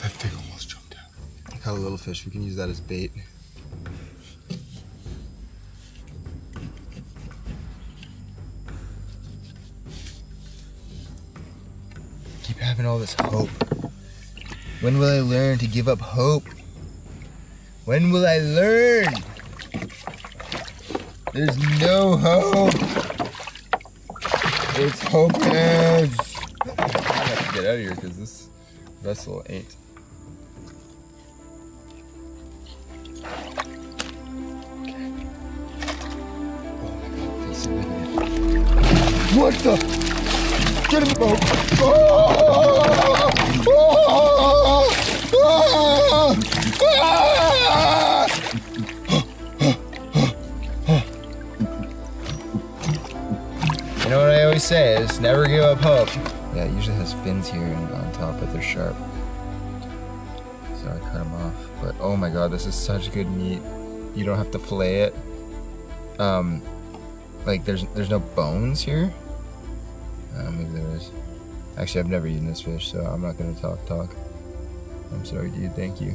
That thing almost jumped out. Look how little fish, we can use that as bait. Keep having all this hope. When will I learn to give up hope? When will I learn? There's no hope. It's hopeless. I have to get out of here because this vessel ain't. What the? Get in the boat! Oh! Oh! Oh! You know what I always say is never give up hope. Yeah, it usually has fins here and on top, but they're sharp. So I cut them off. But oh my god, this is such good meat. You don't have to fillet it. Like there's no bones here. Maybe there is. Actually, I've never eaten this fish, so I'm not gonna talk. I'm sorry, dude. Thank you.